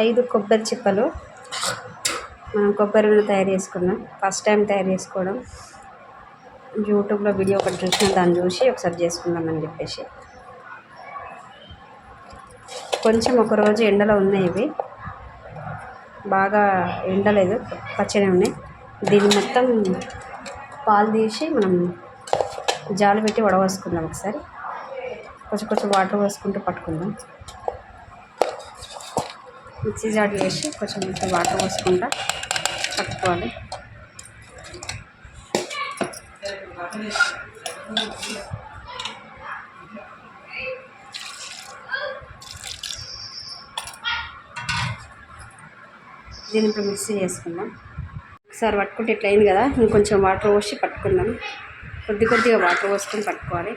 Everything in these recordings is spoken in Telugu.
5 కొబ్బరి చిప్పలు మనం కొబ్బరి నూనె తయారు చేసుకున్నాం. ఫస్ట్ టైం తయారు చేసుకోవడం. యూట్యూబ్లో వీడియో ఒకటి చూసిన, దాన్ని చూసి ఒకసారి చేసుకుందామని చెప్పేసి. కొంచెం ఒకరోజు ఎండలో ఉన్నాయి, ఇవి బాగా ఎండలేదు, పచ్చనే ఉన్నాయి. దీన్ని మొత్తం పాలు తీసి మనం జాలి పెట్టి వడవసుకుందాం. ఒకసారి కొంచెం కొంచెం వాటర్ పోసుకుంటూ పట్టుకుందాం. మిక్సీ జాడి వేసి కొంచెం కొంచెం వాటర్ పోసుకుంటా పట్టుకోవాలి. దీన్ని ఇప్పుడు మిక్సీ చేసుకుందాం. ఒకసారి పట్టుకుంటే ఇట్లా అయింది కదా, ఇంకొంచెం వాటర్ పోసి పట్టుకుందాం. కొద్దిగా వాటర్ పోసుకొని పట్టుకోవాలి.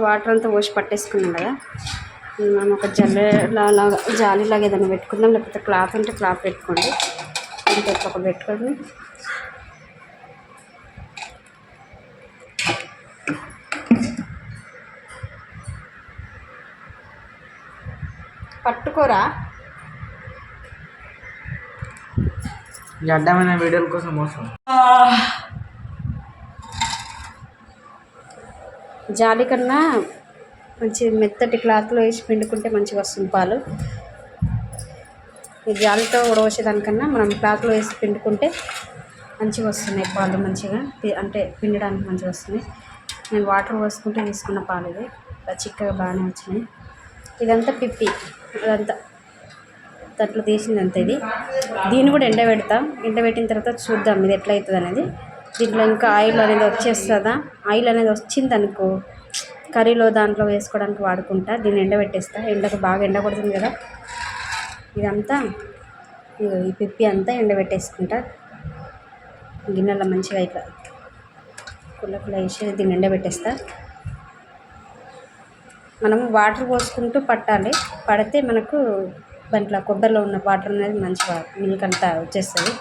వాటర్ అంతా పోసి పట్టేసుకున్నాం కదా, మనం ఒక జాలీలాగా ఏదైనా పెట్టుకుందాం. లేకపోతే క్లాత్ ఉంటే క్లాత్ పెట్టుకోండి. ఇంట్లో ఒకటి పెట్టుకోండి. పట్టుకోరా, అడ్డమైన వీడియోల కోసం మోసం. జాలి కన్నా మంచి మెత్తటి క్లాత్లో వేసి పిండుకుంటే మంచిగా వస్తుంది పాలు. ఈ జాలితో ఉడవసేదానికన్నా మనం క్లాత్లో వేసి పిండుకుంటే మంచిగా వస్తున్నాయి పాలు. మంచిగా అంటే పిండడానికి మంచిగా వస్తున్నాయి. నేను వాటర్ పోసుకుంటే తీసుకున్న పాలు ఇది చిక్కగా బాగానే వచ్చినాయి. ఇదంతా పిప్పి, అదంతా దాంట్లో తీసిందంతా ఇది. దీన్ని కూడా ఎండబెట్టిన తర్వాత చూద్దాం ఇది ఎట్లా అవుతుంది అనేది. దీంట్లో ఇంకా ఆయిల్ అనేది వచ్చేస్తుందా, ఆయిల్ అనేది వచ్చిందనుకో కర్రీలో దాంట్లో వేసుకోవడానికి వాడుకుంటా. దీన్ని ఎండబెట్టేస్తా. ఎండకు బాగా ఎండ కొడుతుంది కదా, ఇదంతా ఈ పిప్పి అంతా ఎండబెట్టేసుకుంటా. గిన్నెలో మంచిగా ఇట్లా కుల్ల వేసి దీన్ని ఎండబెట్టేస్తా. మనము వాటర్ పోసుకుంటూ పట్టాలి. పడితే మనకు దాంట్లో కొబ్బరిలో ఉన్న వాటర్ అనేది మంచిగా మిల్క్ అంతా వచ్చేస్తుంది.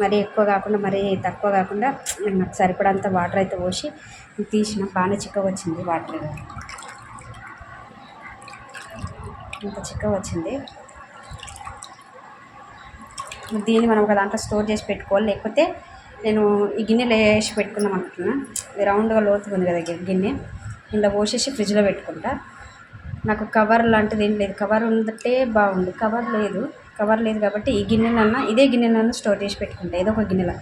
మరీ ఎక్కువ కాకుండా మరీ తక్కువ కాకుండా నాకు సరిపడంత వాటర్ అయితే పోసి తీసిన. బాగానే చిక్కగా వచ్చింది వాటర్, ఇంత చిక్కగా వచ్చింది. దీన్ని మనం ఒక దాంట్లో స్టోర్ చేసి పెట్టుకోవాలి. లేకపోతే నేను ఈ గిన్నెలో వేసి పెట్టుకుందాం అనుకుంటున్నా. ఇది రౌండ్గా లోతుగా ఉంది కదా గిన్నె, ఇంట్లో పోసేసి ఫ్రిడ్జ్లో పెట్టుకుంటా. నాకు కవర్ లాంటిది ఏం లేదు. కవర్ ఉంటే బాగుంది. కవర్ లేదు కాబట్టి ఈ గిన్నెలన్నా ఇదే గిన్నెలన్నా స్టోర్ చేసి పెట్టుకుంటా. ఏదో ఒక గిన్నెలో.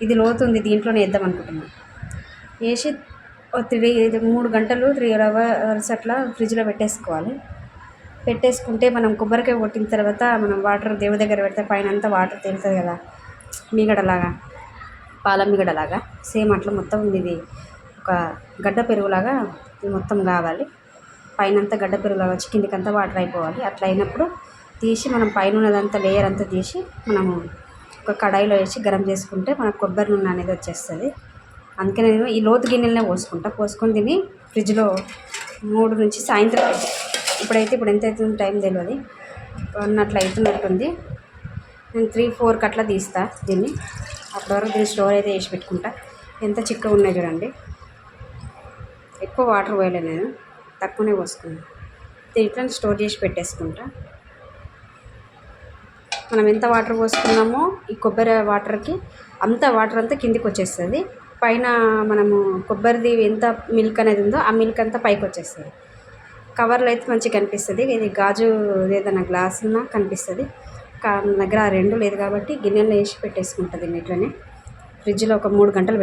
ఇది లోతుంది, దీంట్లోనే వేద్దాం అనుకుంటున్నాను. వేసి 3 గంటలు 3 అవర్స్ అట్లా ఫ్రిడ్జ్లో పెట్టేసుకుంటే మనం కొబ్బరికాయ కొట్టిన తర్వాత మనం వాటర్ దేవుడి దగ్గర పెడితే పైన అంతా వాటర్ తేలుతుంది కదా, మీగడలాగా, పాల మీగడలాగా. సేమ్ అట్లా మొత్తం ఇది ఒక గడ్డ పెరుగులాగా మొత్తం కావాలి. పైన అంతా గడ్డ పెరుగులాగా వచ్చి కిందికంతా వాటర్ అయిపోవాలి. అట్లా అయినప్పుడు తీసి మనం పైన ఉన్నదంతా లేయర్ అంతా తీసి మనము ఒక కడాయిలో వేసి గరం చేసుకుంటే మనకు కొబ్బరి నూనె అనేది వచ్చేస్తుంది. అందుకే నేను ఈ లోతు గిన్నెలనే పోసుకొని దీన్ని ఫ్రిడ్జ్లో 3 నుంచి సాయంత్రం ఇప్పుడు ఎంత అవుతుంది టైం తెలియదు, 1 అట్లా అవుతున్నట్టుంది. నేను 3-4 అట్లా తీస్తా దీన్ని. అప్పటి వరకు దీన్ని స్టోర్ అయితే వేసి పెట్టుకుంటా. ఎంత చిక్కగా ఉన్నాయి చూడండి. ఎక్కువ వాటర్ పోయలేదు, నేను తక్కువనే పోసుకున్నాను. దీంట్లో స్టోర్ చేసి పెట్టేసుకుంటా. మనం ఎంత వాటర్ పోసుకున్నామో ఈ కొబ్బరి వాటర్కి అంత వాటర్ అంతా కిందికి వచ్చేస్తుంది. పైన మనము కొబ్బరిది ఎంత మిల్క్ అనేది ఉందో ఆ మిల్క్ అంతా పైకి వచ్చేస్తుంది. కవర్లో అయితే మంచిగా కనిపిస్తుంది. ఇది గాజు ఏదైనా గ్లాస్ ఉన్నా కనిపిస్తుంది. నా దగ్గర 2 లేదు కాబట్టి గిన్నెలో వేసి పెట్టేసుకుంటుంది. ఇట్లనే ఫ్రిడ్జ్లో ఒక 3 గంటలు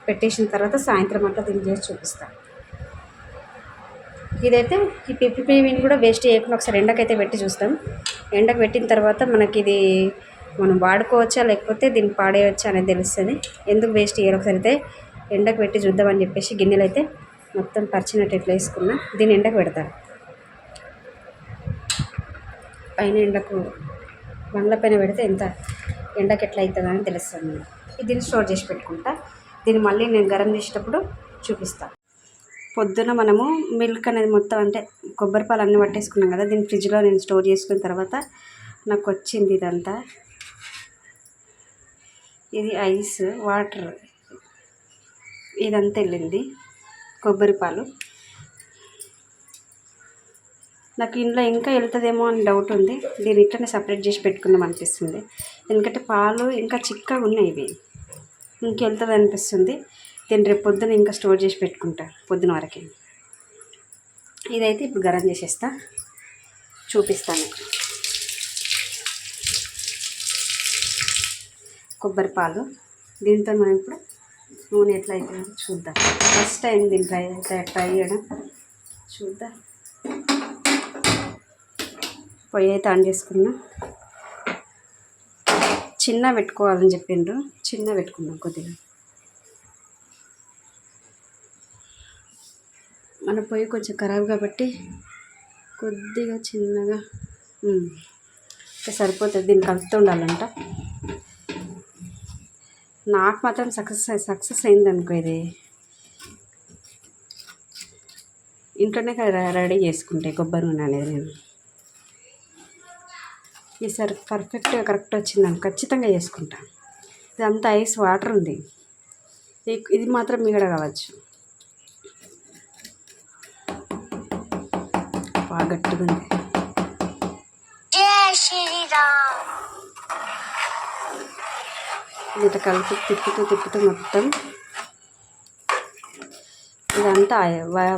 పెట్టేసిన తర్వాత సాయంత్రం అట్లా దీన్ని చేసి చూపిస్తా. ఇదైతే ఈ పిప్పిని కూడా వేస్ట్ చేయకుండా ఒకసారి ఎండకైతే పెట్టి చూస్తాం. ఎండకు పెట్టిన తర్వాత మనకి ఇది మనం వాడుకోవచ్చా లేకపోతే దీన్ని పాడేయవచ్చా అనేది తెలుస్తుంది. ఎందుకు వేస్ట్ చేయాలి, ఒకసారి అయితే ఎండకు పెట్టి చూద్దామని చెప్పేసి గిన్నెలు అయితే మొత్తం పరిచినట్టు ఎట్లా వేసుకున్నా దీన్ని ఎండకు పెడతాను. పైన ఎండకు బండ్ల పైన పెడితే ఎంత ఎండకు ఎట్లా అవుతుందని తెలుస్తుంది. దీన్ని స్టోర్ చేసి పెట్టుకుంటా. దీన్ని మళ్ళీ నేను గరం చేసేటప్పుడు చూపిస్తాను. పొద్దున మనము మిల్క్ అనేది మొత్తం అంటే కొబ్బరి పాలు అన్నీ పట్టేసుకున్నాం కదా, దీన్ని ఫ్రిడ్జ్లో నేను స్టోర్ చేసుకున్న తర్వాత నాకు వచ్చింది ఇదంతా. ఇది ఐస్ వాటర్, ఇదంతా వెళ్ళింది కొబ్బరి పాలు. నాకు ఇంట్లో ఇంకా వెళ్తుందేమో అని డౌట్ ఉంది. దీన్ని ఇట్లనే సపరేట్ చేసి పెట్టుకుందాం అనిపిస్తుంది, ఎందుకంటే పాలు ఇంకా చిక్కగా ఉన్నాయి, ఇవి ఇంకెళ్తుంది అనిపిస్తుంది. దీన్ని రేపు పొద్దున ఇంకా స్టోర్ చేసి పెట్టుకుంటా పొద్దున వరకు. ఇదైతే ఇప్పుడు గరం చేసేస్తా, చూపిస్తాను. కొబ్బరి పాలు, దీంతో మనం ఇప్పుడు నూనె ఎట్లా అవుతుందో చూద్దాం. ఫస్ట్ టైం దీన్ని ట్రై చేయడం, చూద్దాం. పొయ్యి అయితే ఆన్ చేసుకున్నా. చిన్న పెట్టుకోవాలని చెప్పిండ్రు, చిన్న పెట్టుకున్నాం కొద్దిగా. మన పొయ్యి కొంచెం ఖరాబ్ కాబట్టి కొద్దిగా చిన్నగా సరిపోతుంది. దీన్ని కలుపుతూ ఉండాలంట. నాకు మాత్రం సక్సెస్ అయింది అనుకో. ఇది ఇంట్లోనే రెడీ చేసుకుంటే కొబ్బరి నూనె అనేది నేను ఈసారి పర్ఫెక్ట్గా కరెక్ట్ వచ్చిందని ఖచ్చితంగా చేసుకుంటాను. ఇదంతా ఐస్ వాటర్ ఉంది, ఇది మాత్రం మీగడ కావచ్చు. బాగా గట్టిగా ఉంది. ఇట్లా కలిపి తిప్పుతూ మొత్తం ఇదంతా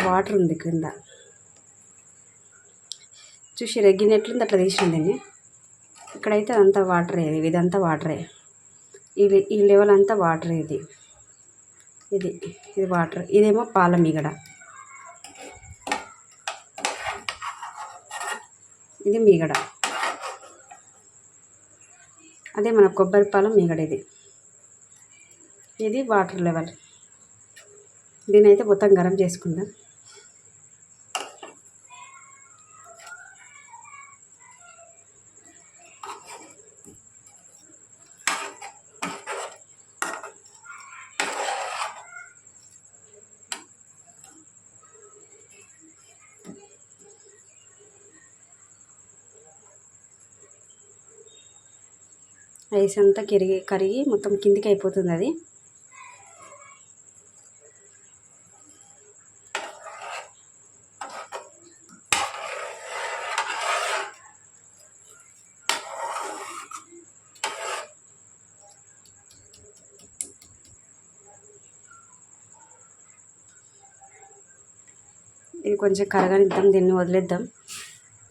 వాటర్ ఉంది కింద. చూసి రెగ్గినట్లుంది, అట్లా తీసిన దీన్ని. ఇక్కడైతే అదంతా వాటరే, ఇదంతా వాటరే. ఈ లెవెల్ అంతా వాటరే. ఇది వాటర్, ఇదేమో పాల మీగడ. ఇది మీగడ, అదే మన కొబ్బరి పాల మీగడ. ఇది వాటర్ లెవెల్. దీని అయితే మొత్తం గరం చేసుకుందాం. ఐస్ అంతా కరిగి మొత్తం కిందికి అయిపోతుంది అది. ఇది కొంచెం కరగనిద్దాం, దీన్ని వదిలేద్దాం.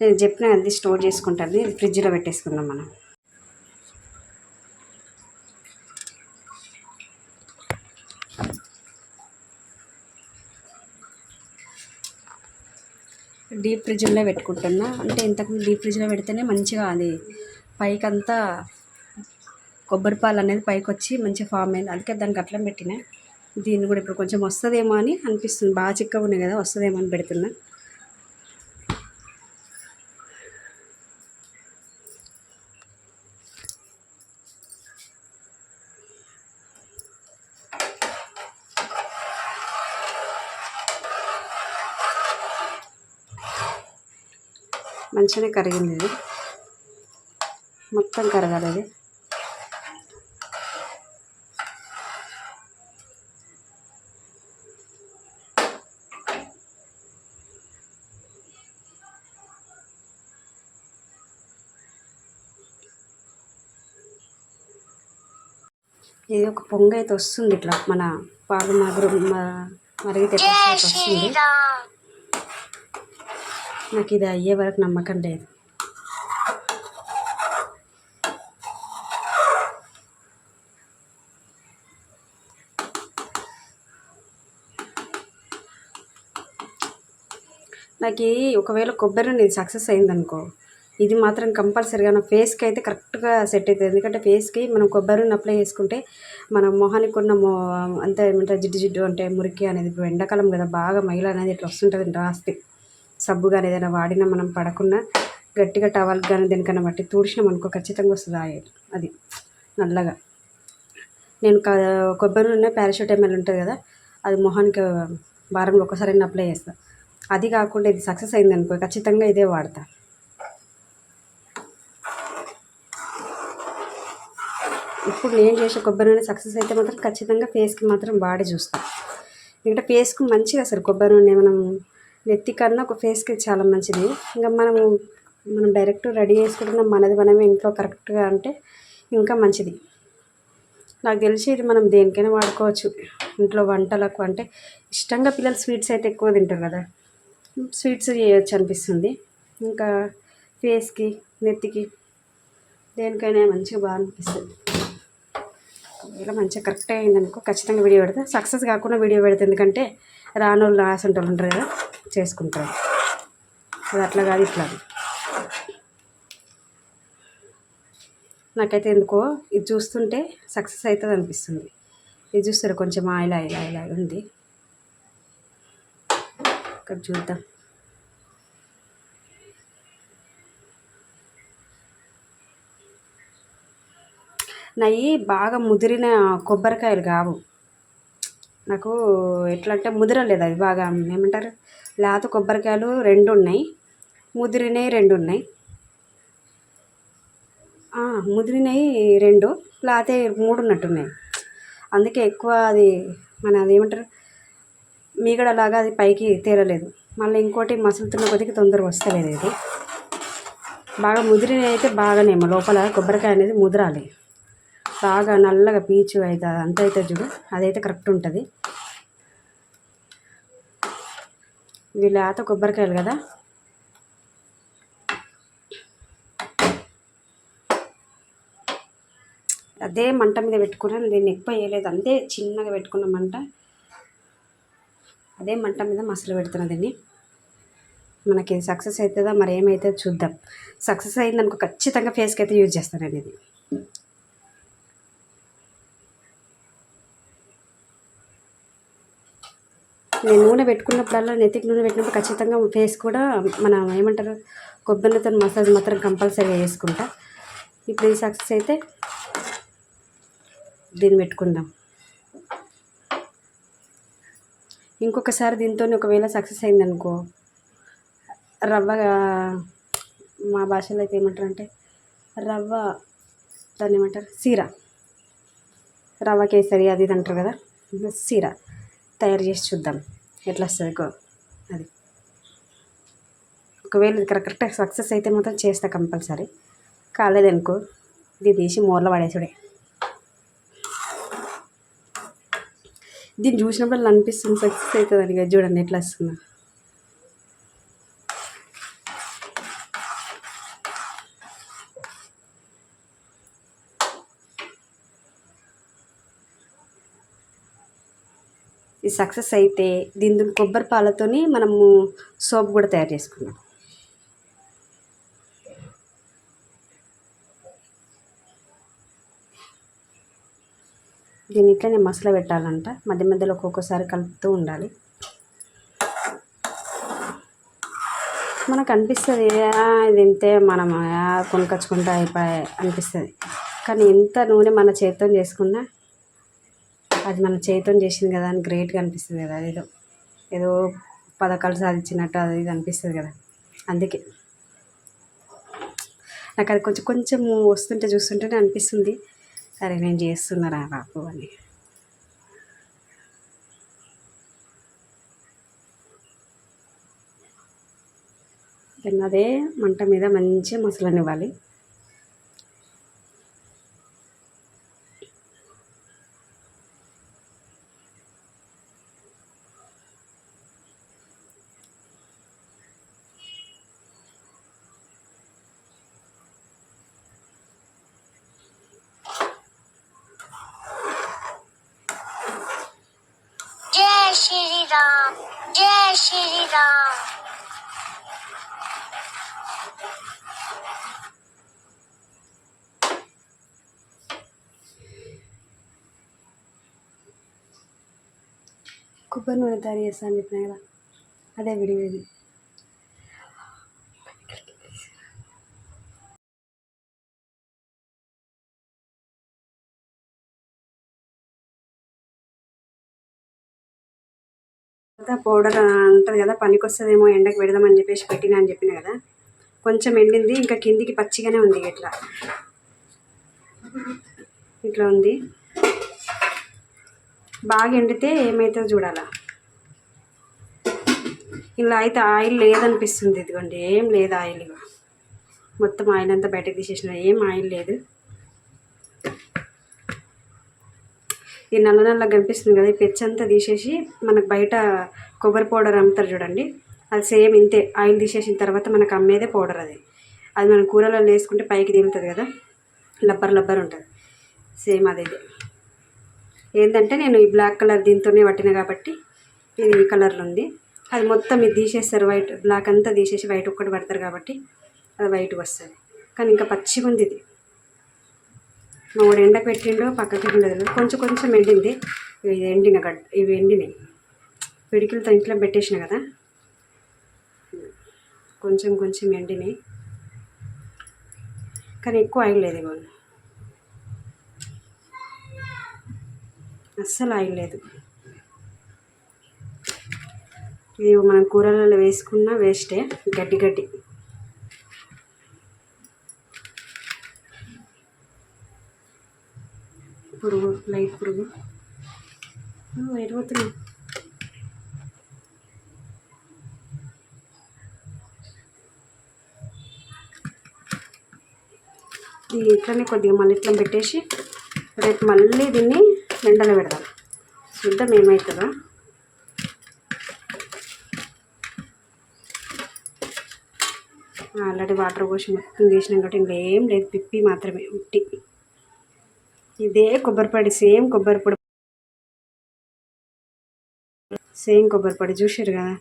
నేను చెప్పిన అది స్టోర్ చేసుకుంటాను, ఇది ఫ్రిడ్జ్లో పెట్టేసుకుందాం మనం. డీప్ ఫ్రిడ్జ్లో పెట్టుకుంటున్నా, అంటే ఇంతకుముందు డీప్ ఫ్రిడ్జ్లో పెడితేనే మంచిగా అది పైకంతా కొబ్బరి పాలు అనేది పైకి వచ్చి మంచిగా ఫామ్ అయింది. అందుకే దానికి అట్లా పెట్టిన. దీన్ని కూడా ఇప్పుడు కొంచెం వస్తుందేమో అని అనిపిస్తుంది, బాగా చిక్కగా ఉన్నాయి కదా, వస్తుందేమో అని పెడుతున్నా. మంచిగానే కరిగింది, ఇది మొత్తం కరగాలి. ఇది ఇది ఒక పొంగ అయితే వస్తుంది, ఇట్లా మన పాలు మరిగితే వస్తుంది. నాకు ఇది అయ్యే వరకు నమ్మకం లేదు. నాకు ఒకవేళ కొబ్బరి నూనె సక్సెస్ అయిందనుకో, ఇది మాత్రం కంపల్సరీగా నా ఫేస్కి అయితే కరెక్ట్గా సెట్ అవుతుంది. ఎందుకంటే ఫేస్కి మనం కొబ్బరి నూనె అప్లై చేసుకుంటే మన మొహానికి ఉన్న అంతా ఏమంటారు జిడ్డు అంటే మురికి అనేది, ఇప్పుడు ఎండాకాలం కదా, బాగా మైల అనేది ఇట్లా వస్తుంటుంది. రాస్తే సబ్బు కానీ ఏదైనా వాడినా మనం పడకుండా గట్టిగా టవల్కి కానీ దేనికన్నా బట్టి తుడిచినాం అనుకో ఖచ్చితంగా వస్తుంది ఆయిల్, అది నల్లగా. నేను కొబ్బరి నూనె పారాషూటమాల్ ఉంటుంది కదా, అది మొహానికి వారంలో ఒకసారి అప్లై చేస్తాను. అది కాకుండా ఇది సక్సెస్ అయిందనుకో ఖచ్చితంగా ఇదే వాడతా. ఇప్పుడు నేను చేసే కొబ్బరి నూనె సక్సెస్ అయితే మాత్రం ఖచ్చితంగా ఫేస్కి మాత్రం వాడి చూస్తాను. ఎందుకంటే ఫేస్కి మంచిగా అసలు కొబ్బరి నూనె మనం నెత్తి కన్నా ఒక ఫేస్కి చాలా మంచిది. ఇంకా మనం డైరెక్ట్ రెడీ చేసుకుంటున్నాం మనది మనమే ఇంట్లో కరెక్ట్గా అంటే ఇంకా మంచిది. నాకు తెలిసి ఇది మనం దేనికైనా వాడుకోవచ్చు. ఇంట్లో వంటలకు అంటే ఇష్టంగా పిల్లలు స్వీట్స్ అయితే ఎక్కువ తింటారు కదా, స్వీట్స్ చేయొచ్చు అనిపిస్తుంది. ఇంకా ఫేస్కి నెత్తికి దేనికైనా మంచిగా బాగా అనిపిస్తుంది. ఇలా మంచిగా కరెక్ట్ అయిందనుకో ఖచ్చితంగా వీడియో పెడతా. సక్సెస్ కాకుండా వీడియో పెడతా, ఎందుకంటే రానోళ్ళు రాసంటోళ్ళు ఉంటారు కదా, చేసుకుంటారు. అది అట్లా కాదు ఇట్లా. నాకైతే ఎందుకో ఇది చూస్తుంటే సక్సెస్ అవుతుంది అనిపిస్తుంది. ఇది చూస్తారు కొంచెం ఇలా ఉంది. ఇక్కడ చూద్దాం. నయ్యి బాగా ముదిరిన కొబ్బరికాయలు కావు నాకు. ఎట్లా అంటే ముదిరలేదు, అది బాగా ఏమంటారు, లేత కొబ్బరికాయలు 2 ఉన్నాయి, ముదిరినవి 2 ఉన్నాయి. ముదిరినవి 2, లేతే 3 ఉన్నట్టున్నాయి. అందుకే ఎక్కువ అది అది ఏమంటారు మీగడలాగా అది పైకి తేలలేదు. మళ్ళీ ఇంకోటి మసులుతున్న కొద్దికి తొందరగా వస్తలేదు. ఇది బాగా ముదిరినవి అయితే బాగానేమో లోపల కొబ్బరికాయ అనేది ముదరాలి, బాగా నల్లగా పీచు అవుతుంది అంత అయితే చూడు, అదైతే కరెక్ట్ ఉంటుంది. ఇవి లేత కొబ్బరికాయలు కదా, అదే మంట మీద పెట్టుకున్నాను. దీన్ని ఎక్కువ వేయలేదు, అంతే చిన్నగా పెట్టుకున్న మంట, అదే మంట మీద మసలు పెడుతున్నా దీన్ని. మనకి సక్సెస్ అవుతుందా మరి ఏమైతే చూద్దాం. సక్సెస్ అయిందనుకో ఖచ్చితంగా ఫేస్కి అయితే యూజ్ చేస్తానండి ఇది. నేను నూనె పెట్టుకున్నప్పుడల్లా, నెత్తికి నూనె పెట్టినప్పుడు ఖచ్చితంగా ఫేస్ కూడా మన ఏమంటారు కొబ్బరితో మసాజ్ మాత్రం కంపల్సరీగా వేసుకుంటా. ఇప్పుడు ఇది సక్సెస్ అయితే దీన్ని పెట్టుకుందాం. ఇంకొకసారి దీంతో ఒకవేళ సక్సెస్ అయిందనుకో రవ్వ, మా భాషలో అయితే ఏమంటారు అంటే రవ్వ, దాన్ని ఏమంటారు సీర, రవ్వ కేసరి అది ఇది అంటారు కదా, సీర తయారు చేసి చూద్దాం ఎట్లా వస్తుంది. అది ఒకవేళ ఇది కరెక్ట్గా సక్సెస్ అయితే మాత్రం చేస్తా కంపల్సరీ. కాలేదనుకో ఇది తీసి మూరలో పడేసుడే. దీన్ని చూసినప్పుడు అనిపిస్తుంది సక్సెస్ అవుతుంది అని కదా, చూడండి ఎట్లా వస్తుందో. ఇది సక్సెస్ అయితే దీని కొబ్బరి పాలతోని మనము సోప్ కూడా తయారు చేసుకున్నాం. దీని ఇట్లనే మసాలా పెట్టాలంట, మధ్య మధ్యలో ఒక్కొక్కసారి కలుపుతూ ఉండాలి. మనకు అనిపిస్తుంది ఇది ఇంతే మనం కొనుకొచ్చుకుంటా అయిపోయి అనిపిస్తుంది, కానీ ఎంత నూనె మన చేతితో చేసుకున్నా అది మన చేతితో చేసింది కదా అని గ్రేట్గా అనిపిస్తుంది కదా. అదేదో ఏదో పథకాలు సాధించినట్టు అది ఇది అనిపిస్తుంది కదా. అందుకే నాకు అది కొంచెం కొంచెం వస్తుంటే చూస్తుంటేనే అనిపిస్తుంది, సరే నేను చేస్తున్నారా బాబు అని. అదే మంట మీద మంచిగా మసలనివ్వాలి. జై శ్రీరామ్, జై శ్రీరామ్. కొబ్బరి నూనె తయారు చేస్తాను అని చెప్పిన కదా, అదే వీడియో ఇది. పౌడర్ ఉంటుంది కదా, పనికి వస్తుందేమో ఎండకు పెడదామని చెప్పేసి పెట్టినా అని చెప్పిన కదా, కొంచెం ఎండింది, ఇంకా కిందికి పచ్చిగానే ఉంది. ఇట్లా ఇట్లా ఉంది. బాగా ఎండితే ఏమవుతుందో చూడాలా. ఇలా అయితే ఆయిల్ లేదనిపిస్తుంది. ఇదిగోండి, ఏం లేదు ఆయిల్. మొత్తం ఆయిల్ అంతా బయటకు తీసేసిన, ఏం ఆయిల్ లేదు. ఈ నల్ల నల్లగా కనిపిస్తుంది కదా, ఈ పెచ్చ అంతా తీసేసి మనకు బయట కొబ్బరి పౌడర్ అమ్ముతారు చూడండి, అది సేమ్ ఇంతే. ఆయిల్ తీసేసిన తర్వాత మనకు అమ్మేదే పౌడర్ అది. అది మనం కూరలలో వేసుకుంటే పైకి తేలుతుంది కదా, లబ్బర్ లబ్బర్ ఉంటుంది. సేమ్ అదే. ఏంటంటే నేను ఈ బ్లాక్ కలర్ దీంతోనే పట్టిన కాబట్టి ఇది ఈ కలర్లో ఉంది. అది మొత్తం ఇది తీసేస్తారు, వైట్ బ్లాక్ అంతా తీసేసి వైట్ ఒక్కటి పడతారు కాబట్టి అది వైట్గా వస్తుంది. కానీ ఇంకా పచ్చిగా ఉంది ఇది. మా వాడు ఎండకు పెట్టిండో పక్కకి పెట్టిండో కొంచెం కొంచెం ఎండింది. ఇవి ఎండిన ఇవి ఎండినాయి. పిడికిలతో ఇంట్లో పెట్టేసిన కదా, కొంచెం కొంచెం ఎండినాయి. కానీ ఎక్కువ ఆయిల్ లేదు. ఇవాళ అస్సలు ఆయిల్ లేదు. ఇది మనం కూరలలో వేసుకున్న వేస్టే, గడ్డి గడ్డి. పురుగు, లైట్ పురుగు ఎరుగుతున్నాయి. ఇది ఇట్లనే కొద్దిగా మళ్ళీ ఇట్లా పెట్టేసి రేపు మళ్ళీ దీన్ని ఎండలో పెడదాం. చూద్దాం ఏమవుతుందో. ఆల్రెడీ వాటర్ పోసి మొత్తం తీసినాం కాబట్టి ఇంకేం లేదు, పిప్పి మాత్రమే ఉట్టి. ఇదే కొబ్బరి పొడి, సేమ్ కొబ్బరి పొడి, సేమ్ కొబ్బరి పొడి చూసారు కదా.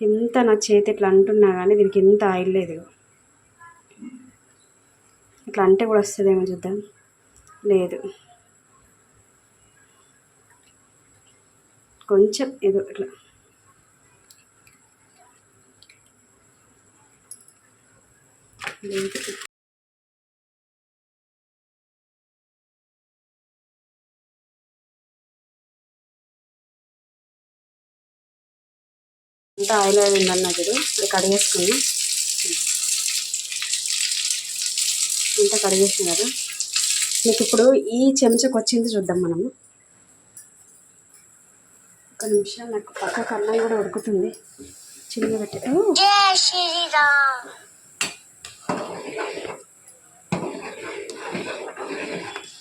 ఇంత నా చేతి ఇట్లా అంటున్నా కానీ దీనికి ఇంత ఆయిల్ లేదు. ఇట్లా అంటే కూడా వస్తుందేమో చూద్దాం. లేదు, కొంచెం ఏదో ఇట్లా. లేదు, ఇంత ఆయిల్ ఉందన్న చూడు. అది కడిగేసుకుని ఇంత కడిగేసిన కదా. మీకు ఇప్పుడు ఈ చెంచాకు వచ్చింది చూద్దాం మనము. ఒక నిమిషం, నాకు పక్క అన్నం కూడా ఉడుకుతుంది. చిన్నగా పెట్టి జై శ్రీరామ్.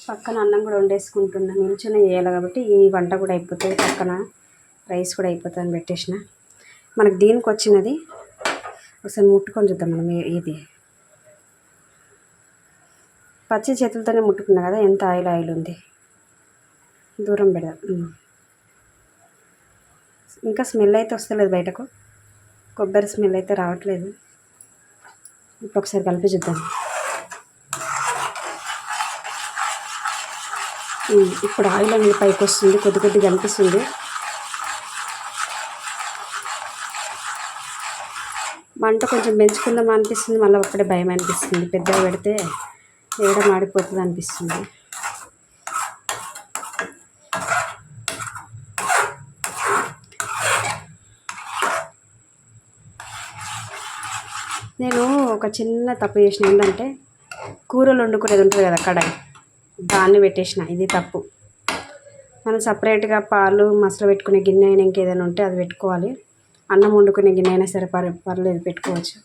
పక్కన అన్నం కూడా వండేసుకుంటున్నాను. నిల్చొని చేయాలి కాబట్టి ఈ వంట కూడా అయిపోతుంది, పక్కన రైస్ కూడా అయిపోతుంది అని పెట్టేసిన. మనకు దీనికి వచ్చినది ఒకసారి ముట్టుకొని చూద్దాం మనం. ఇది పచ్చి చేతులతోనే ముట్టుకున్నా కదా, ఎంత ఆయిల్ ఆయిల్ ఉంది. దూరం పెడదాం. ఇంకా స్మెల్ అయితే వస్తలేదు బయటకు, కొబ్బరి స్మెల్ అయితే రావట్లేదు. ఇప్పుడు ఒకసారి కలిపి చూద్దాం. ఇప్పుడు ఆయిల్ అనేది పైకి వస్తుంది, కొద్ది కొద్దిగా అనిపిస్తుంది. మంట కొంచెం పెంచుకుందాం అనిపిస్తుంది, మళ్ళీ ఒక్కడే భయం అనిపిస్తుంది. పెద్దగా పెడితే ఏడ మాడిపోతుంది అనిపిస్తుంది. నేను ఒక చిన్న తప్పు చేసిన. ఏంటంటే కూరలు వండుకునేది ఉంటుంది కదా కడాయి, దాన్ని పెట్టేసిన. ఇది తప్పు. మనం సపరేట్గా పాలు మసలు పెట్టుకునే గిన్నె అయినా ఇంకేదైనా ఉంటే అది పెట్టుకోవాలి. అన్నం వండుకునే గిన్నె అయినా సరే పర్లేదు పెట్టుకోవచ్చు.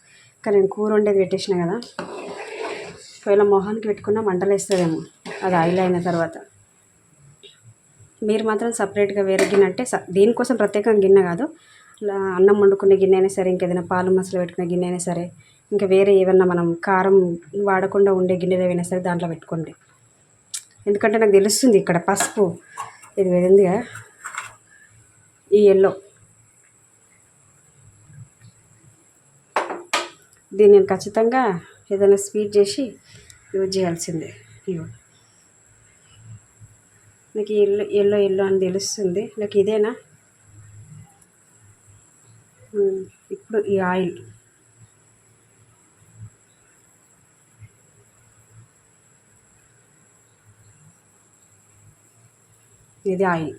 కానీ నేను కూర వండేది పెట్టేసిన కదా, ఒకవేళ మొహానికి పెట్టుకున్న మంటలు వేస్తుందేమో అది ఆయిల్ అయిన తర్వాత. మీరు మాత్రం సపరేట్గా వేరే గిన్నె అంటే దీనికోసం ప్రత్యేకంగా గిన్నె కాదు, అన్నం వండుకునే గిన్నె అయినా సరే, ఇంకేదైనా పాలు మసలు పెట్టుకునే గిన్నె అయినా సరే, ఇంకా వేరే ఏమన్నా మనం కారం వాడకుండా ఉండే గిన్నెలు ఏవైనా సరే దాంట్లో పెట్టుకోండి. ఎందుకంటే నాకు తెలుస్తుంది ఇక్కడ పసుపు ఇది ఉందిగా, ఈ ఎల్లో, దీన్ని నేను ఖచ్చితంగా ఏదైనా స్వీట్ చేసి యూజ్ చేయాల్సిందే. ఇగో నాకు ఎల్లో ఎల్లో ఎల్లో అని తెలుస్తుంది. నాకు ఇదేనా ఇప్పుడు ఈ ఆయిల్, ఇది ఆయిల్.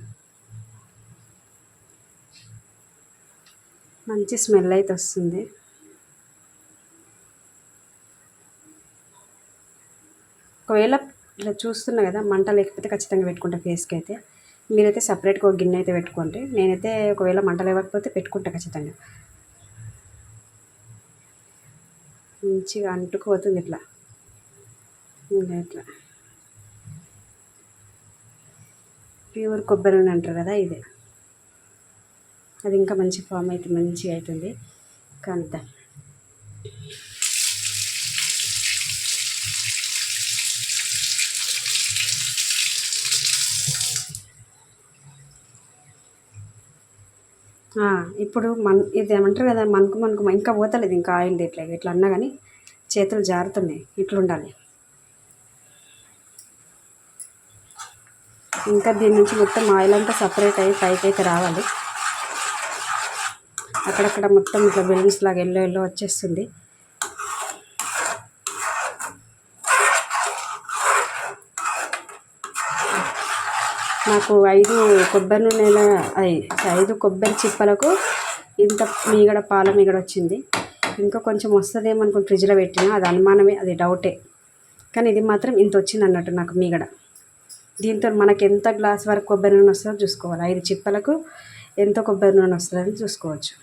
మంచి స్మెల్ అయితే వస్తుంది. ఒకవేళ ఇలా చూస్తున్నా కదా, మంట లేకపోతే ఖచ్చితంగా పెట్టుకుంటా ఫేస్కి అయితే. మీరైతే సపరేట్గా ఒక గిన్నె అయితే పెట్టుకోండి. నేనైతే ఒకవేళ మంట లేకపోతే పెట్టుకుంటా ఖచ్చితంగా. మంచిగా అంటుకుపోతుంది ఇట్లా ఇట్లా. ప్యూర్ కొబ్బరి నూనె అంటారు కదా, ఇదే. అది ఇంకా మంచి ఫామ్ అయితే మంచిగా అవుతుంది. కంత ఇప్పుడు ఇది ఏమంటారు కదా, మనకు ఇంకా పోతలేదు ఇంకా ఆయిల్. ఇట్లా అన్నా కానీ చేతులు జారుతున్నాయి. ఇట్లా ఉండాలి. ఇంకా దీని నుంచి మొత్తం ఆయిల్ అంతా సపరేట్ అయ్యి పైకి అయితే రావాలి. అక్కడక్కడ మొత్తం ఇట్లా బెలూన్స్ లాగా ఎల్లో వచ్చేస్తుంది. నాకు 5 కొబ్బరి నూనెల 5 కొబ్బరి చిప్పలకు ఇంత పాల మీగడ వచ్చింది. ఇంకా కొంచెం వస్తుందేమో అనుకుని ఫ్రిడ్జ్లో పెట్టినా, అది అనుమానమే, అది డౌటే. కానీ ఇది మాత్రం ఇంత వచ్చింది అన్నట్టు నాకు మీగడ. దీంతో మనకి ఎంత గ్లాస్ వరకు కొబ్బరి నూనె వస్తుందో చూసుకోవాలి. 5 చిప్పలకు ఎంత కొబ్బరి నూనె వస్తుందని చూసుకోవచ్చు.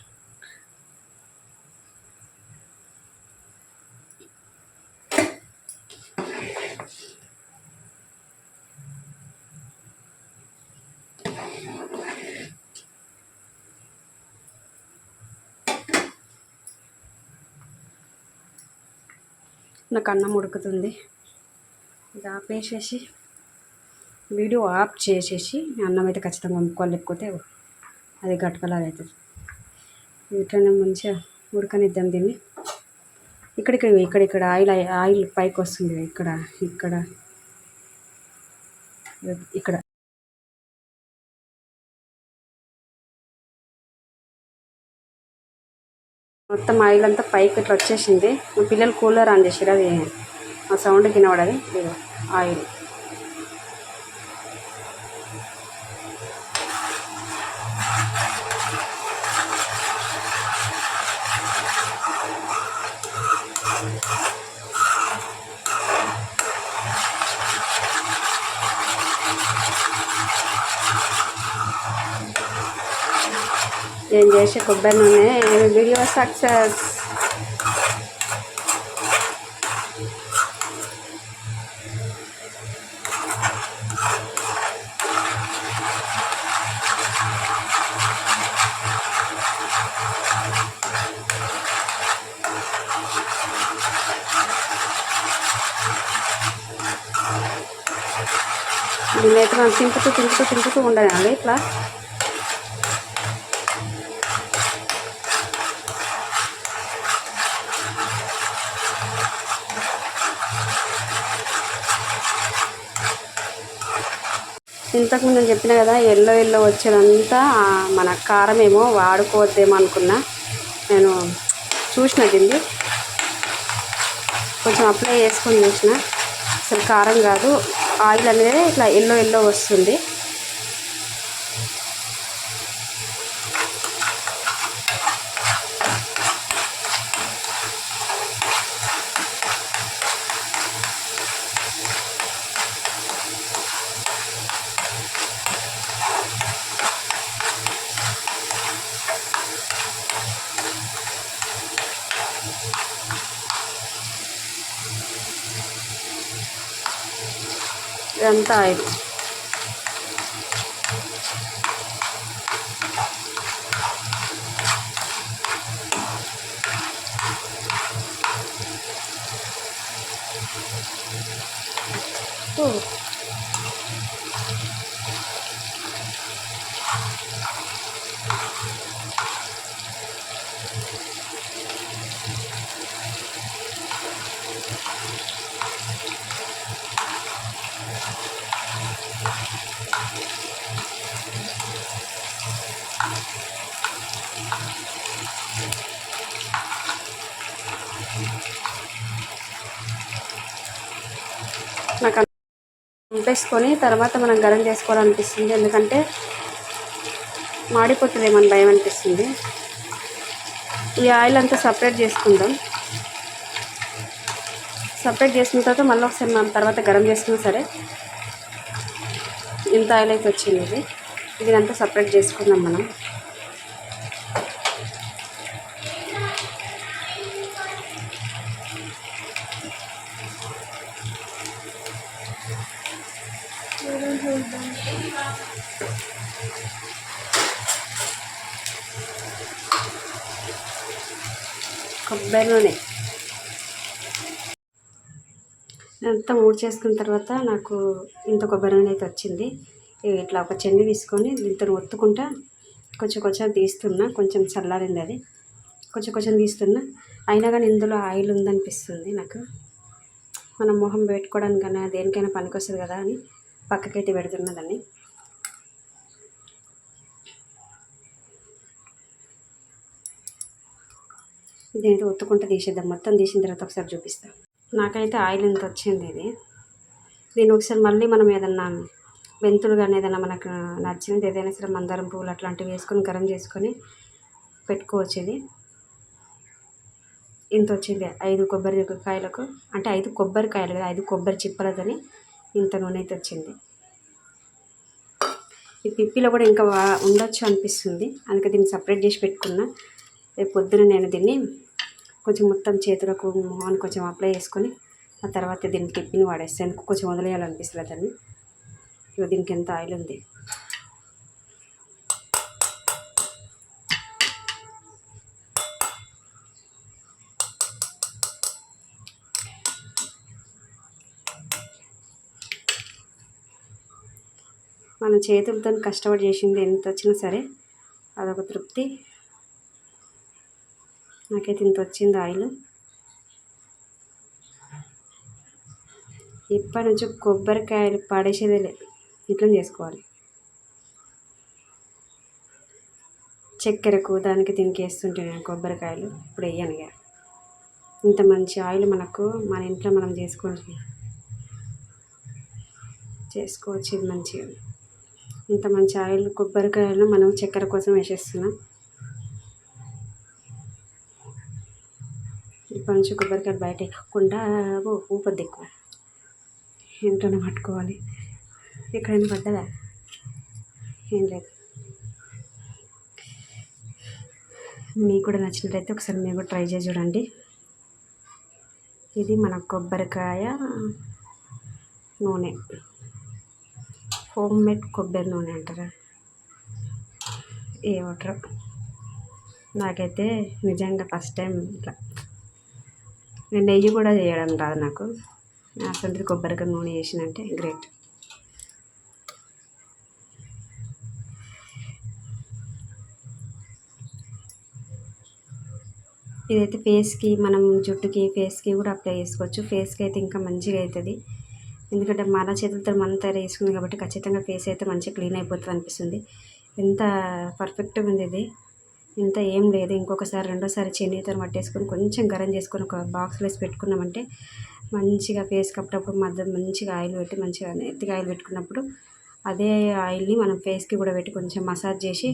నాకు అన్నం ఉడుకుతుంది. ఇది ఆపేసేసి వీడియో ఆఫ్ చేసేసి అన్నం అయితే ఖచ్చితంగా వండుకోవాలి, లేకపోతే అది గట్టుకలాగా అవుతుంది. ఇట్లనే మంచిగా ఉడకనిద్దాం దీన్ని. ఇక్కడ ఆయిల్ పైకి వస్తుంది. ఇక్కడ మొత్తం ఆయిల్ అంతా పైకి ఇట్లా వచ్చేసింది. మా పిల్లలు కూలర్ ఆన్ చేసారు, అది ఆ సౌండ్ వినబడది. ఆయిల్ నేను చేసే కొబ్బరి నూనె వీడియో సక్సెస్. దీన్నైతే మనం తింపుతూ ఉండాలి ఇట్లా. ఇంతకుముందు నేను చెప్పిన కదా, ఎల్లో వచ్చేదంతా మన కారం ఏమో వాడుకోవద్దేమో అనుకున్నా. నేను చూసిన దీన్ని కొంచెం అప్లై చేసుకొని చూసిన, అసలు కారం కాదు, ఆయిల్ అనేది ఇట్లా ఎల్లో వస్తుంది. ఇదంతా ఆయిల్. నాకు నింపేసుకొని తర్వాత మనం గరం చేసుకోవాలనిపిస్తుంది, ఎందుకంటే మాడిపోతుందేమని భయం అనిపిస్తుంది. ఈ ఆయిల్ అంతా సపరేట్ చేసుకుందాం. సపరేట్ చేసుకున్న తర్వాత మళ్ళీ ఒకసారి మనం తర్వాత గరం చేసుకున్నా సరే. ఇంత ఆయిల్ అయితే వచ్చింది. ఇది అంతా సపరేట్ చేసుకుందాం మనం. కొబ్బరి నూనె అంతా మూడు చేసుకున్న తర్వాత నాకు ఇంత కొబ్బరి నూనె అయితే వచ్చింది. ఇట్లా ఒక చెండి తీసుకొని దీంతో ఒత్తుకుంటా కొంచెం కొంచెం తీస్తున్నా. కొంచెం చల్లారింది అది, కొంచెం కొంచెం తీస్తున్నా. అయినా కానీ ఇందులో ఆయిల్ ఉందనిపిస్తుంది నాకు. మనం మొహం పెట్టుకోవడానికైనా దేనికైనా పనికొస్తుంది కదా అని పక్కకైతే పెడుతున్నా దాన్ని. దీనితో ఒత్తుకుంటూ తీసేద్దాం. మొత్తం తీసిన తర్వాత ఒకసారి చూపిస్తాం. నాకైతే ఆయిల్ ఇంత వచ్చింది. దీన్ని ఒకసారి మళ్ళీ మనం ఏదన్నా మెంతులు కానీ ఏదైనా మనకు నచ్చినది ఏదైనా సరే మందారం పువ్వులు అట్లాంటివి వేసుకొని గరం చేసుకొని పెట్టుకోవచ్చు. ఇది ఇంత వచ్చింది 5 కొబ్బరికాయలకు, అంటే 5 కొబ్బరికాయలు కదా, 5 కొబ్బరి చిప్పలతోని ఇంత నూనె అయితే వచ్చింది. ఈ పిప్పిలో కూడా ఇంకా ఉండొచ్చు అనిపిస్తుంది, అందుకే దీన్ని సపరేట్ చేసి పెట్టుకున్నా. రేపు పొద్దున నేను దీన్ని కొంచెం మొత్తం చేతులకు మొహాన్ని కొంచెం అప్లై చేసుకొని ఆ తర్వాత దీన్ని పిప్పిని వాడేస్తాను. ఎందుకు కొంచెం వదిలేయాలనిపిస్తుంది దాన్ని. ఇక దీనికి ఎంత ఆయిల్ ఉంది. మన చేతులతో కష్టపడి చేసింది ఎంత వచ్చినా సరే అదొక తృప్తి. నాకైతే ఇంత వచ్చింది ఆయిల్. ఇప్పటి నుంచి కొబ్బరికాయలు పడేసేదే లేదు, ఇట్లా చేసుకోవాలి. చక్కెరకు దానికి దీనికి వేస్తుంటే నేను కొబ్బరికాయలు ఇప్పుడు వేయనుగా. ఇంత మంచి ఆయిల్ మనకు మన ఇంట్లో మనం చేసుకోవచ్చు. ఇది మంచిగా. ఇంత మంచి ఆయిల్ కొబ్బరికాయలు మనం చక్కెర కోసం వేసేస్తున్నాం. ఇప్పటి నుంచి కొబ్బరికాయలు బయట ఎక్కకుండా ఊపద్దు ఎక్కువ, ఇంట్లోనే పట్టుకోవాలి. ఎక్కడైనా పడ్డదా? ఏం లేదు. మీకు కూడా నచ్చినట్లయితే ఒకసారి మీరు కూడా ట్రై చేసి చూడండి. ఇది మన కొబ్బరికాయ నూనె, హోమ్ మేడ్ కొబ్బరి నూనె అంటారా ఏ వాటర్. నాకైతే నిజంగా ఫస్ట్ టైం ఇట్లా. నేను నెయ్యి కూడా చేయడం రాదు నాకు. అసలు కొబ్బరికాయ నూనె చేసినంటే గ్రేట్. ఇదైతే ఫేస్కి, మనం జుట్టుకి ఫేస్కి కూడా అప్లై చేసుకోవచ్చు. ఫేస్కి అయితే ఇంకా మంచిగా అవుతుంది, ఎందుకంటే మన చేతులతో మనం తయారు చేసుకుంది కాబట్టి ఖచ్చితంగా ఫేస్ అయితే మంచిగా క్లీన్ అయిపోతుంది అనిపిస్తుంది. ఎంత పర్ఫెక్ట్గా ఉంది ఇది. ఇంత ఏం లేదు. ఇంకొకసారి రెండోసారి చెన్నీతో పట్టేసుకొని కొంచెం గరం చేసుకొని ఒక బాక్స్లో వేసి పెట్టుకున్నామంటే మంచిగా ఫేస్కి అప్పుడప్పుడు మధ్య మంచిగా ఆయిల్ పెట్టి మంచిగా నెత్తిగా ఆయిల్ పెట్టుకున్నప్పుడు అదే ఆయిల్ని మనం ఫేస్కి కూడా పెట్టి కొంచెం మసాజ్ చేసి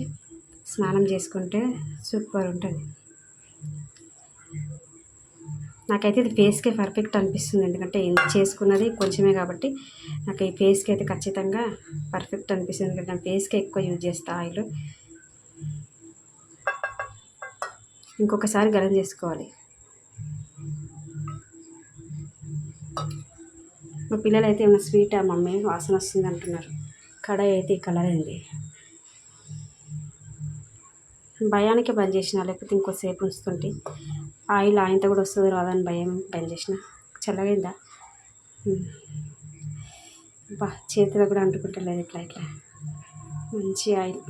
స్నానం చేసుకుంటే సూపర్ ఉంటుంది. నాకైతే ఇది ఫేస్కే పర్ఫెక్ట్ అనిపిస్తుంది, ఎందుకంటే చేసుకున్నది కొంచెమే కాబట్టి నాకు ఈ ఫేస్కి అయితే ఖచ్చితంగా పర్ఫెక్ట్ అనిపిస్తుంది. ఎందుకంటే నేను ఫేస్కే ఎక్కువ యూజ్ చేస్తా ఆయిల్. ఇంకొకసారి గరం చేసుకోవాలి. మా పిల్లలు అయితే ఏమైనా స్వీటా మమ్మీ వాసన వస్తుంది అంటున్నారు. కడాయి అయితే ఈ కలర్ అయింది. భయానికే బంద్ చేసిన, లేకపోతే ఇంకోసేపు ఉంచుతుంటే ఆయిల్ ఆయనతో కూడా వస్తుంది రాదని భయం బంద్ చేసిన. చల్లగైందా? చేతిలో కూడా అంటుకుంటలేదు. ఇట్లా ఇట్లా మంచి ఆయిల్,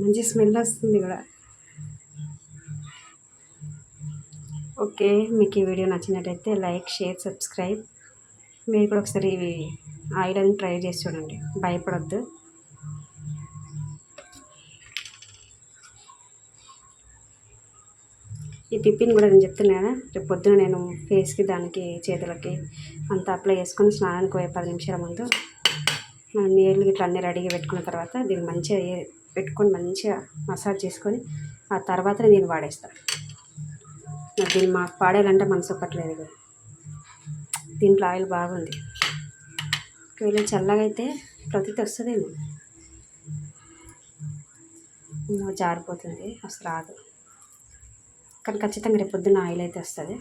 మంచి స్మెల్ వస్తుంది కూడా. ఓకే, మీకు ఈ వీడియో నచ్చినట్టయితే లైక్, షేర్, సబ్స్క్రైబ్. మీరు కూడా ఒకసారి ఆయిల్ అని ట్రై చేసి చూడండి, భయపడొద్దు. ఈ పిప్పిని కూడా నేను చెప్తున్నా కదా, రేపు పొద్దున నేను ఫేస్కి దానికి చేతులకి అంతా అప్లై చేసుకొని స్నానానికి 10 నిమిషాల ముందు మనం నీళ్ళు ఇట్లా అన్నీ రెడీగా పెట్టుకున్న తర్వాత దీన్ని మంచిగా పెట్టుకొని మంచిగా మసాజ్ చేసుకొని ఆ తర్వాత నేను వాడేస్తాను. నాకు దీన్ని మాకు పాడేయాలంటే మనసు ఒప్పట్లేదు కదా. దీంట్లో ఆయిల్ బాగుంది. ఒకవేళ చల్లగా అయితే ప్రతిది వస్తుందేమో, జారిపోతుంది, అసలు రాదు. కానీ ఖచ్చితంగా రేపు పొద్దున్న ఆయిల్ అయితే వస్తుంది.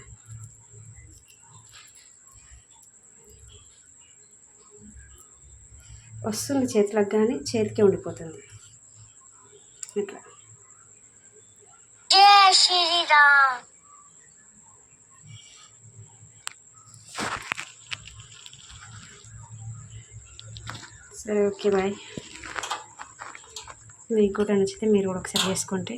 వస్తుంది చేతులకు, కానీ చేతికే ఉండిపోతుంది ఇట్లా. జై శ్రీరామ్. సరే, ఓకే, బాయ్. మీకు కూడా నచ్చితే మీరు కూడా ఒకసారి చేసుకోండి.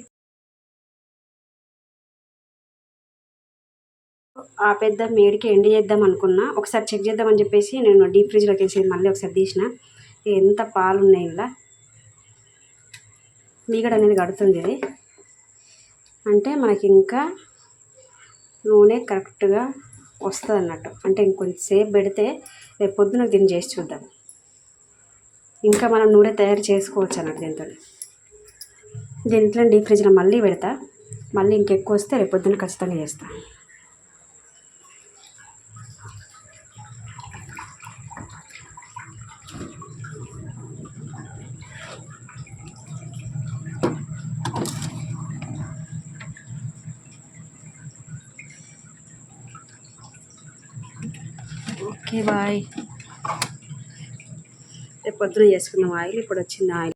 ఆ పెద్ద మేడికి ఎండి చేద్దాం అనుకున్నా, ఒకసారి చెక్ చేద్దామని చెప్పేసి నేను డీప్ ఫ్రిడ్జ్లోకి వేసి మళ్ళీ ఒకసారి తీసిన. ఎంత పాలు ఉన్నాయి ఇలా, మీగడ అనేది కడుతుంది. ఇది అంటే మనకి ఇంకా నూనె కరెక్ట్గా వస్తుంది అన్నట్టు. అంటే ఇంకొంచెం సేపు పెడితే రేపు పొద్దున దీన్ని చేసి చూద్దాం. ఇంకా మనం నూనె తయారు చేసుకోవచ్చు అన్నట్టు దీంతో. దీంట్లో డీప్ ఫ్రిడ్జ్లో మళ్ళీ పెడతా. మళ్ళీ ఇంకెక్కువ వస్తే రేపు పొద్దున ఖచ్చితంగా చేస్తా. Okay, bye. రేపు పొద్దున చేసుకున్నాం ఆయిల్. ఇప్పుడు వచ్చింది ఆయిల్.